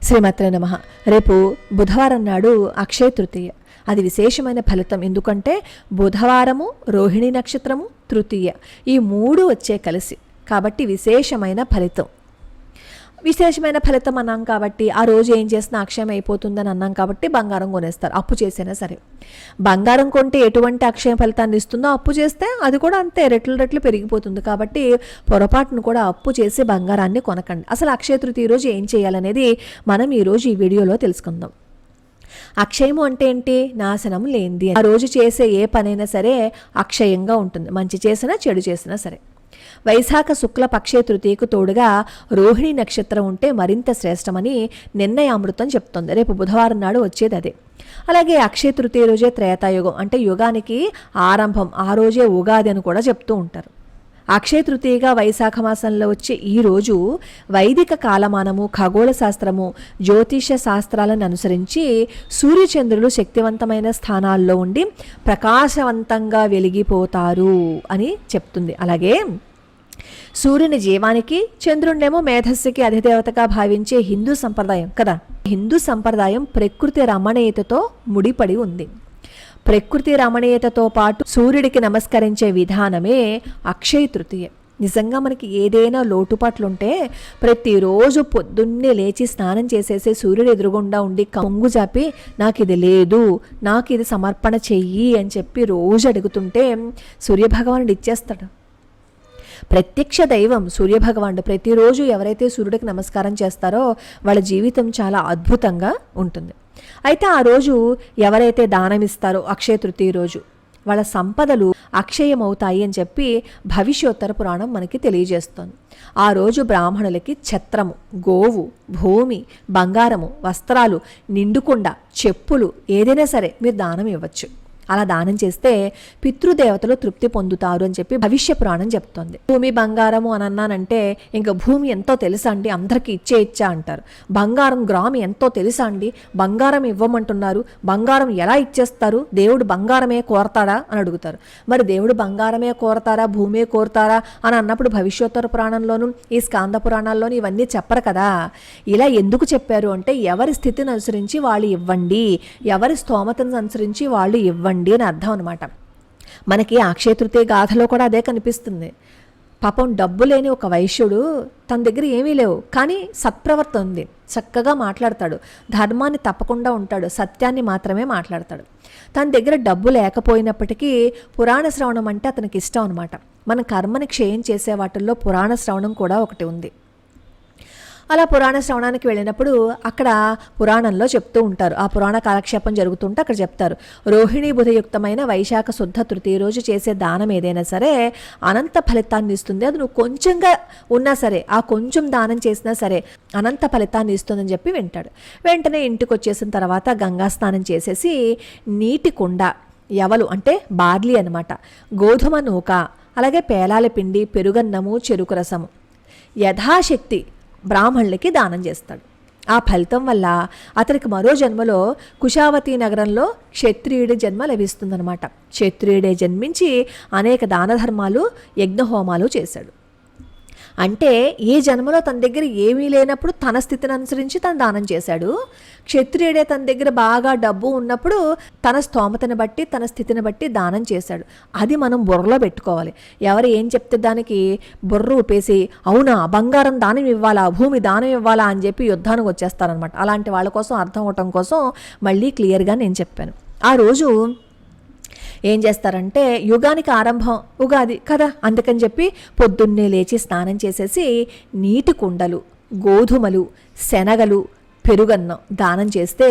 శ్రీమాత్రే నమః. రేపు బుధవారం నాడు అక్షయ తృతీయ. అది విశేషమైన ఫలితం. ఎందుకంటే బుధవారము, రోహిణి నక్షత్రము, తృతీయ ఈ మూడు వచ్చే కలిసి, కాబట్టి విశేషమైన ఫలితం. విశేషమైన ఫలితం అన్నాం కాబట్టి ఆ రోజు ఏం చేసినా అక్షయం అయిపోతుందని అన్నాం కాబట్టి బంగారం కొనేస్తారు, అప్పు చేసినా సరే. బంగారం కొంటే ఎటువంటి అక్షయ ఫలితాన్ని ఇస్తుందో అప్పు చేస్తే అది కూడా అంతే రెట్లు పెరిగిపోతుంది. కాబట్టి పొరపాటును కూడా అప్పు చేసి బంగారాన్ని కొనకండి. అసలు అక్షయ తృతీయ రోజు ఏం చేయాలనేది మనం ఈరోజు ఈ వీడియోలో తెలుసుకుందాం. అక్షయము అంటే ఏంటి? నాశనం లేనిది. ఆ రోజు చేసే ఏ పనైనా సరే అక్షయంగా ఉంటుంది, మంచి చేసినా చెడు చేసినా సరే. వైశాఖ శుక్ల పక్షే తృతీయకు తోడుగా రోహిణి నక్షత్రం ఉంటే మరింత శ్రేష్టమని నిర్ణయామృతం చెప్తుంది. రేపు బుధవారం నాడు వచ్చేది అదే. అలాగే అక్షయ తృతీయ రోజే త్రేతాయుగం, అంటే యుగానికి ఆరంభం. ఆ రోజే ఉగాది అని కూడా చెప్తూ ఉంటారు. అక్షయ తృతీయగా వైశాఖ మాసంలో వచ్చే ఈ రోజు వైదిక కాలమానము, ఖగోళ శాస్త్రము, జ్యోతిష శాస్త్రాలను అనుసరించి సూర్యచంద్రులు శక్తివంతమైన స్థానాల్లో ఉండి ప్రకాశవంతంగా వెలిగిపోతారు అని చెప్తుంది. అలాగే సూర్యుని జీవానికి, చంద్రుణ్ణేమో మేధస్సుకి అధిదేవతగా భావించే హిందూ సంప్రదాయం కదా. హిందూ సంప్రదాయం ప్రకృతి రమణీయతతో ముడిపడి ఉంది. ప్రకృతి రమణీయతతో పాటు సూర్యుడికి నమస్కరించే విధానమే అక్షయ తృతీయ. నిజంగా మనకి ఏదైనా లోటుపాట్లుంటే ప్రతిరోజు పొద్దున్నే లేచి స్నానం చేసేసి సూర్యుడు ఎదురుగుండా ఉండి కొంగు జాపి నాకు ఇది లేదు, నాకు ఇది సమర్పణ చెయ్యి అని చెప్పి రోజు అడుగుతుంటే సూర్యభగవానుడు ఇచ్చేస్తాడు. ప్రత్యక్ష దైవం సూర్యభగవానుడు. ప్రతిరోజు ఎవరైతే సూర్యుడికి నమస్కారం చేస్తారో వాళ్ళ జీవితం చాలా అద్భుతంగా ఉంటుంది. అయితే ఆ రోజు ఎవరైతే దానం ఇస్తారో అక్షయ తృతీయ రోజు వాళ్ళ సంపదలు అక్షయమవుతాయి అని చెప్పి భవిష్యోత్తర పురాణం మనకి తెలియజేస్తోంది. ఆ రోజు బ్రాహ్మణులకి ఛత్రము, గోవు, భూమి, బంగారము, వస్త్రాలు, నిండుకుండ, చెప్పులు ఏదైనా సరే మీరు దానం ఇవ్వచ్చు. అలా దానం చేస్తే పితృదేవతలు తృప్తి పొందుతారు అని చెప్పి భవిష్య పురాణం చెప్తోంది. భూమి బంగారము అని అన్నానంటే ఇంకా భూమి ఎంతో తెలుసా అండి, అందరికీ ఇచ్చా అంటారు. బంగారం గ్రాము ఎంతో తెలుసా అండి, బంగారం ఇవ్వమంటున్నారు, బంగారం ఎలా ఇచ్చేస్తారు, దేవుడు బంగారమే కోరతాడా అని అడుగుతారు. మరి దేవుడు బంగారమే కోరతారా, భూమే కోరతారా అని అన్నప్పుడు భవిష్యోత్తర పురాణంలోను ఈ స్కాంద పురాణాల్లోనూ ఇవన్నీ చెప్పరు కదా. ఇలా ఎందుకు చెప్పారు అంటే ఎవరి స్థితిని అనుసరించి వాళ్ళు ఇవ్వండి, ఎవరి స్తోమతను అనుసరించి వాళ్ళు ఇవ్వండి అని అర్థం అనమాట. మనకి అక్షయ తృతీయ గాథలో కూడా అదే కనిపిస్తుంది. పాపం డబ్బు లేని ఒక వైశ్యుడు, తన దగ్గర ఏమీ లేవు కానీ సత్ప్రవర్తన ఉంది, చక్కగా మాట్లాడతాడు, ధర్మాన్ని తప్పకుండా ఉంటాడు, సత్యాన్ని మాత్రమే మాట్లాడతాడు. తన దగ్గర డబ్బు లేకపోయినప్పటికీ పురాణ శ్రవణం అంటే అతనికి ఇష్టం అనమాట. మన కర్మని క్షయం చేసే వాటిల్లో పురాణ శ్రవణం కూడా ఒకటి ఉంది. అలా పురాణ శ్రవణానికి వెళ్ళినప్పుడు అక్కడ పురాణంలో చెప్తూ ఉంటారు, ఆ పురాణ కాలక్షేపం జరుగుతుంటే అక్కడ చెప్తారు, రోహిణీ బుధయుక్తమైన వైశాఖ శుద్ధ తృతీయ రోజు చేసే దానం ఏదైనా సరే అనంత ఫలితాన్ని ఇస్తుంది. అది నువ్వు కొంచెంగా ఉన్నా సరే, ఆ కొంచెం దానం చేసినా సరే అనంత ఫలితాన్ని ఇస్తుందని చెప్పి వింటాడు. వెంటనే ఇంటికి వచ్చేసిన తర్వాత గంగా స్నానం చేసేసి నీటి కుండ, ఎవలు అంటే బార్లీ అనమాట, గోధుమ నూక, అలాగే పేలాల పిండి, పెరుగన్నము, చెరుకు రసము యథాశక్తి బ్రాహ్మణులకి దానం చేస్తాడు. ఆ ఫలితం వల్ల అతనికి మరో జన్మలో కుశావతి నగరంలో క్షత్రియుడి జన్మ లభిస్తుందన్నమాట. క్షత్రియుడే జన్మించి అనేక దాన ధర్మాలు, యజ్ఞహోమాలు చేశాడు. అంటే ఏ జన్మలో తన దగ్గర ఏమీ లేనప్పుడు తన స్థితిని అనుసరించి తను దానం చేశాడు. క్షత్రియుడే తన దగ్గర బాగా డబ్బు ఉన్నప్పుడు తన స్తోమతను బట్టి, తన స్థితిని బట్టి దానం చేశాడు. అది మనం బుర్రలో పెట్టుకోవాలి. ఎవరు ఏం చెప్తే దానికి బుర్ర ఊపేసి అవునా బంగారం దానం ఇవ్వాలా, భూమి దానం ఇవ్వాలా అని చెప్పి యుద్ధానికి వచ్చేస్తారనమాట. అలాంటి వాళ్ళ కోసం అర్థం అవటం కోసం మళ్ళీ క్లియర్గా నేను చెప్పాను. ఆ రోజు ఏం చేస్తారంటే యుగానికి ఆరంభం ఉగాది కదా, అందుకని చెప్పి పొద్దున్నే లేచి స్నానం చేసేసి నీటి కుండలు, గోధుమలు, శనగలు, పెరుగన్నం దానం చేస్తే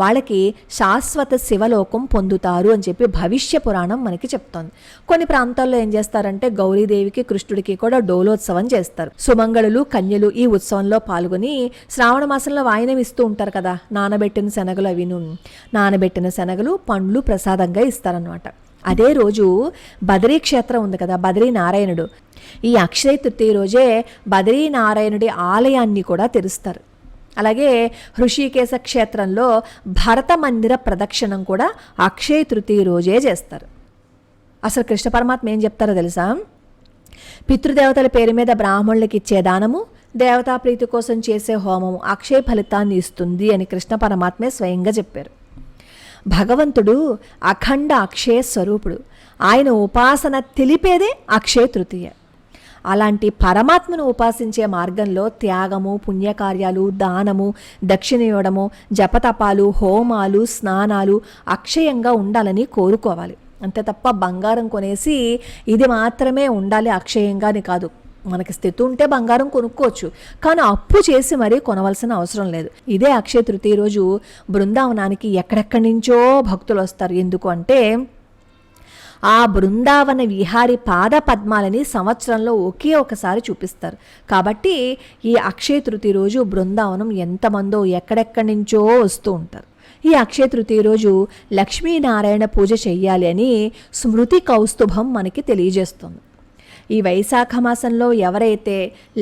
వాళ్ళకి శాశ్వత శివలోకం పొందుతారు అని చెప్పి భవిష్య పురాణం మనకి చెప్తోంది. కొన్ని ప్రాంతాల్లో ఏం చేస్తారంటే గౌరీదేవికి, కృష్ణుడికి కూడా డోలోత్సవం చేస్తారు. సుమంగళులు, కన్యలు ఈ ఉత్సవంలో పాల్గొని శ్రావణ మాసంలో వాయినం ఇస్తూ ఉంటారు కదా. నానబెట్టిన శనగలు, అవిను నానబెట్టిన శనగలు, పండ్లు ప్రసాదంగా ఇస్తారనమాట. అదే రోజు బదరీ క్షేత్రం ఉంది కదా, బదరీనారాయణుడు. ఈ అక్షయ తృతీయ రోజే బదరీనారాయణుడి ఆలయాన్ని కూడా తెరుస్తారు. అలాగే హృషికేశ క్షేత్రంలో భరత మందిర ప్రదక్షిణం కూడా అక్షయ తృతీయ రోజే చేస్తారు. అసలు కృష్ణ పరమాత్మ ఏం చెప్తారో తెలుసా? పితృదేవతల పేరు మీద బ్రాహ్మణులకి ఇచ్చే దానము, దేవతా ప్రీతి కోసం చేసే హోమం అక్షయ ఫలితాన్ని ఇస్తుంది అని కృష్ణ పరమాత్మే స్వయంగా చెప్పారు. భగవంతుడు అఖండ అక్షయ స్వరూపుడు. ఆయన ఉపాసన తెలిపేదే అక్షయ తృతీయ. అలాంటి పరమాత్మను ఉపాసించే మార్గంలో త్యాగము, పుణ్యకార్యాలు, దానము, దక్షిణ ఇవ్వడము, జపతపాలు, హోమాలు, స్నానాలు అక్షయంగా ఉండాలని కోరుకోవాలి. అంతే తప్ప బంగారం కొనేసి ఇది మాత్రమే ఉండాలి అక్షయంగాని కాదు. మనకి స్థితి ఉంటే బంగారం కొనుక్కోవచ్చు, కానీ అప్పు చేసి మరీ కొనవలసిన అవసరం లేదు. ఇదే అక్షయ తృతీయ రోజు బృందావనానికి ఎక్కడెక్కడి నుంచో భక్తులు వస్తారు. ఎందుకు అంటే ఆ బృందావన విహారి పాద పద్మాలని సంవత్సరంలో ఒకే ఒకసారి చూపిస్తారు. కాబట్టి ఈ అక్షయ తృతీయ రోజు బృందావనం ఎంతమందో ఎక్కడెక్కడి నుంచో వస్తూ ఉంటారు. ఈ అక్షయ తృతీయ రోజు లక్ష్మీనారాయణ పూజ చెయ్యాలి అని స్మృతి కౌస్తుభం మనకి తెలియజేస్తుంది. ఈ వైశాఖ మాసంలో ఎవరైతే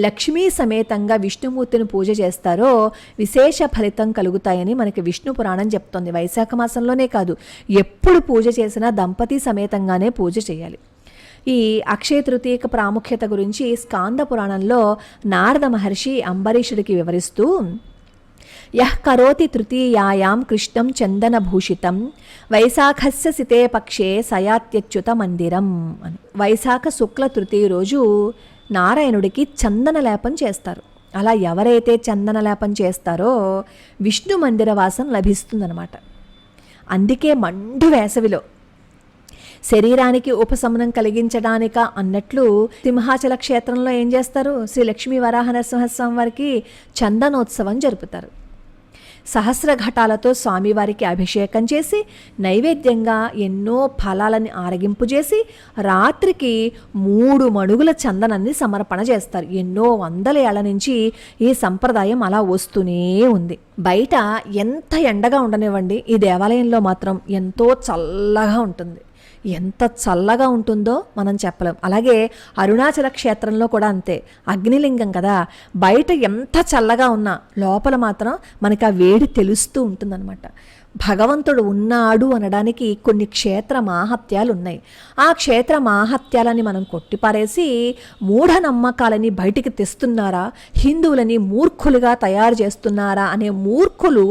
లక్ష్మీ సమేతంగా విష్ణుమూర్తిని పూజ చేస్తారో విశేష ఫలితం కలుగుతాయని మనకి విష్ణు పురాణం చెప్తోంది. వైశాఖ మాసంలోనే కాదు, ఎప్పుడు పూజ చేసినా దంపతి సమేతంగానే పూజ చేయాలి. ఈ అక్షయ తృతీయక ప్రాముఖ్యత గురించి స్కాంద పురాణంలో నారద మహర్షి అంబరీషుడికి వివరిస్తూ యః కరోతి తృతీయాయాం కృష్ణం చందనభూషితం వైశాఖస్య సితే పక్షే సయాత్యచ్యుత మందిరం అని. వైశాఖ శుక్ల తృతీయ రోజు నారాయణుడికి చందన లేపం చేస్తారు. అలా ఎవరైతే చందన లేపం చేస్తారో విష్ణు మందిర వాసం లభిస్తుందన్నమాట. అందుకే మండు వేసవిలో శరీరానికి ఉపశమనం కలిగించడానిక అన్నట్లు సింహాచల క్షేత్రంలో ఏం చేస్తారు, శ్రీ లక్ష్మీ వరాహ నరసింహస్వామి వారికి చందనోత్సవం జరుపుతారు. సహస్ర ఘటాలతో స్వామివారికి అభిషేకం చేసి నైవేద్యంగా ఎన్నో ఫలాలని ఆరగింపు చేసి రాత్రికి 3 మణుగుల చందనాన్ని సమర్పణ చేస్తారు. ఎన్నో వందల ఏళ్ల నుంచి ఈ సంప్రదాయం అలా వస్తూనే ఉంది. బయట ఎంత ఎండగా ఉండనివ్వండి, ఈ దేవాలయంలో మాత్రం ఎంతో చల్లగా ఉంటుంది. ఎంత చల్లగా ఉంటుందో మనం చెప్పలేం. అలాగే అరుణాచల క్షేత్రంలో కూడా అంతే, అగ్నిలింగం కదా, బయట ఎంత చల్లగా ఉన్నా లోపల మాత్రం మనకు ఆ వేడి తెలుస్తూ ఉంటుందన్నమాట. భగవంతుడు ఉన్నాడు అనడానికి కొన్ని క్షేత్ర మాహాత్యాలు ఉన్నాయి. ఆ క్షేత్ర మాహాత్యాలని మనం కొట్టిపారేసి మూఢనమ్మకాలని బయటికి తెస్తున్నారా, హిందువులని మూర్ఖులుగా తయారు చేస్తున్నారా అనే మూర్ఖులు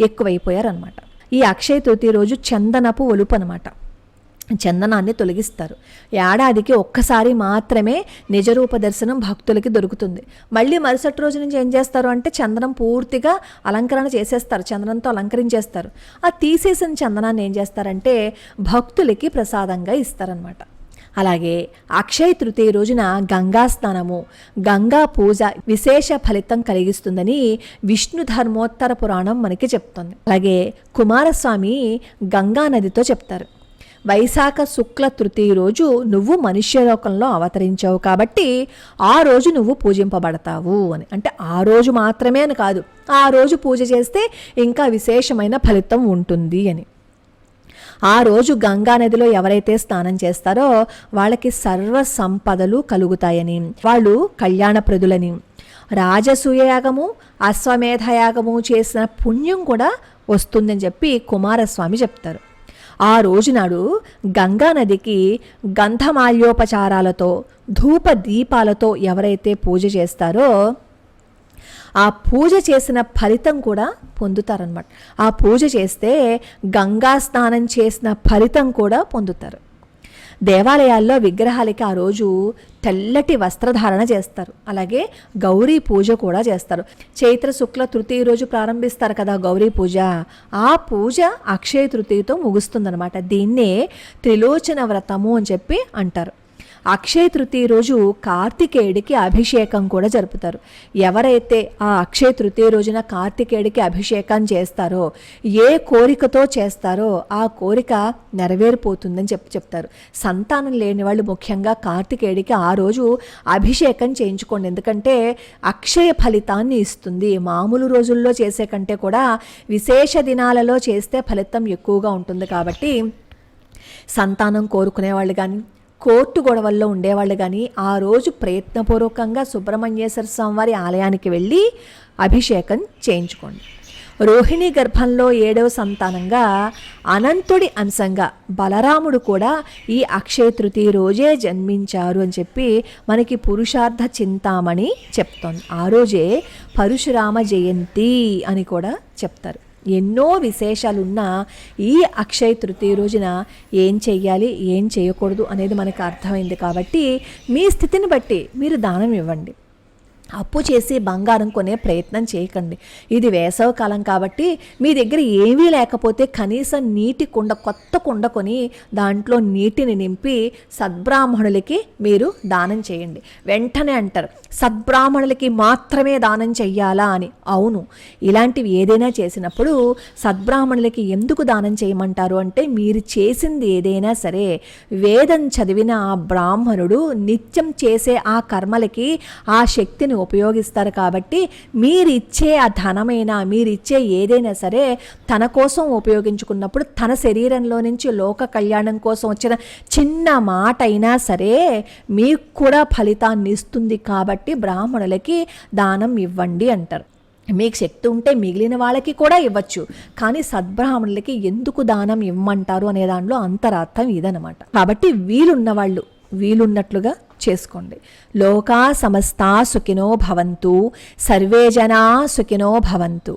ఎక్కువైపోయారనమాట. ఈ అక్షయ తృతీయ రోజు చందనపు ఒలుపు అనమాట. చందనాన్ని తొలగిస్తారు. ఏడాదికి ఒక్కసారి మాత్రమే నిజరూప దర్శనం భక్తులకి దొరుకుతుంది. మళ్ళీ మరుసటి రోజు నుంచి ఏం చేస్తారు అంటే చందనం పూర్తిగా అలంకరణ చేసేస్తారు, చందనంతో అలంకరించేస్తారు. ఆ తీసేసిన చందనాన్ని ఏం చేస్తారంటే భక్తులకి ప్రసాదంగా ఇస్తారనమాట. అలాగే అక్షయ తృతీయ రోజున గంగా స్నానము, గంగా పూజ విశేష ఫలితం కలిగిస్తుందని విష్ణు ధర్మోత్తర పురాణం మనకి చెప్తుంది. అలాగే కుమారస్వామి గంగా నదితో చెప్తారు, వైశాఖ శుక్ల తృతీయ రోజు నువ్వు మనుష్యలోకంలో అవతరించావు కాబట్టి ఆ రోజు నువ్వు పూజింపబడతావు అని. అంటే ఆ రోజు మాత్రమే అని కాదు, ఆ రోజు పూజ చేస్తే ఇంకా విశేషమైన ఫలితం ఉంటుంది అని. ఆ రోజు గంగా నదిలో ఎవరైతే స్నానం చేస్తారో వాళ్ళకి సర్వ సంపదలు కలుగుతాయని, వాళ్ళు కళ్యాణప్రదులని, రాజసూయయాగము అశ్వమేధయాగము చేసిన పుణ్యం కూడా వస్తుందని చెప్పి కుమారస్వామి చెప్తారు. ఆ రోజునాడు గంగా నదికి గంధమాల్యోపచారాలతో ధూప దీపాలతో ఎవరైతే పూజ చేస్తారో ఆ పూజ చేసిన ఫలితం కూడా పొందుతారనమాట. ఆ పూజ చేస్తే గంగా స్నానం చేసిన ఫలితం కూడా పొందుతారు. దేవాలయాల్లో విగ్రహాలకి ఆ రోజు తెల్లటి వస్త్రధారణ చేస్తారు. అలాగే గౌరీ పూజ కూడా చేస్తారు. చైత్ర శుక్ల తృతీయ రోజు ప్రారంభిస్తారు కదా గౌరీ పూజ, ఆ పూజ అక్షయ తృతీయతో ముగుస్తుందన్నమాట. దీన్నే త్రిలోచన వ్రతము అని చెప్పి అంటారు. అక్షయ తృతీయ రోజు కార్తికేయుడికి అభిషేకం కూడా జరుపుతారు. ఎవరైతే ఆ అక్షయ తృతీయ రోజున కార్తికేయుడికి అభిషేకం చేస్తారో, ఏ కోరికతో చేస్తారో ఆ కోరిక నెరవేరిపోతుందని చెప్తారు. సంతానం లేని వాళ్ళు ముఖ్యంగా కార్తికేయుడికి ఆ రోజు అభిషేకం చేయించుకోండి. ఎందుకంటే అక్షయ ఫలితాన్ని ఇస్తుంది. మామూలు రోజుల్లో చేసే కంటే కూడా విశేష దినాలలో చేస్తే ఫలితం ఎక్కువగా ఉంటుంది. కాబట్టి సంతానం కోరుకునేవాళ్ళు కానీ, కోర్టు గొడవల్లో ఉండేవాళ్ళు కానీ ఆ రోజు ప్రయత్నపూర్వకంగా సుబ్రహ్మణ్యేశ్వర స్వామి వారి ఆలయానికి వెళ్ళి అభిషేకం చేయించుకోండి. రోహిణి గర్భంలో 7వ సంతానంగా అనంతుడి అంశంగా బలరాముడు కూడా ఈ అక్షయ తృతీయ రోజే జన్మించారు అని చెప్పి మనకి పురుషార్థ చింతామణి చెప్తోంది. ఆ రోజే పరశురామ జయంతి అని కూడా చెప్తారు. ఎన్నో విశేషాలున్న ఈ అక్షయ తృతీయ రోజున ఏం చెయ్యాలి, ఏం చేయకూడదు అనేది మనకు అర్థమైంది. కాబట్టి మీ స్థితిని బట్టి మీరు దానం ఇవ్వండి. అప్పు చేసి బంగారం కొనే ప్రయత్నం చేయకండి. ఇది వేసవ కాలం కాబట్టి మీ దగ్గర ఏమీ లేకపోతే కనీసం నీటి కుండ, కొత్త కుండ కొని దాంట్లో నీటిని నింపి సద్బ్రాహ్మణులకి మీరు దానం చేయండి. వెంటనే అంటారు, సద్బ్రాహ్మణులకి మాత్రమే దానం చెయ్యాలా అని. అవును, ఇలాంటివి ఏదైనా చేసినప్పుడు సద్బ్రాహ్మణులకి ఎందుకు దానం చేయమంటారు అంటే, మీరు చేసింది ఏదైనా సరే వేదం చదివిన ఆ బ్రాహ్మణుడు నిత్యం చేసే ఆ కర్మలకి ఆ శక్తిని ఉపయోగిస్తారు. కాబట్టి మీరిచ్చే ఆ ధనమైనా, మీరిచ్చే ఏదైనా సరే తన కోసం ఉపయోగించుకున్నప్పుడు తన శరీరంలో నుంచి లోక కళ్యాణం కోసం వచ్చిన చిన్న మాట అయినా సరే మీకు కూడా ఫలితాన్ని ఇస్తుంది. కాబట్టి బ్రాహ్మణులకి దానం ఇవ్వండి అంటారు. మీకు శక్తి ఉంటే మిగిలిన వాళ్ళకి కూడా ఇవ్వచ్చు, కానీ సద్బ్రాహ్మణులకి ఎందుకు దానం ఇవ్వమంటారు అనే దానిలో అంతరార్థం ఇదనమాట. కాబట్టి వీలున్నవాళ్ళు వీలున్నట్లుగా చేసుకోండి. లోకా సమస్తా సుఖినో భవంతు, సర్వే జనా సుఖినో భవంతు.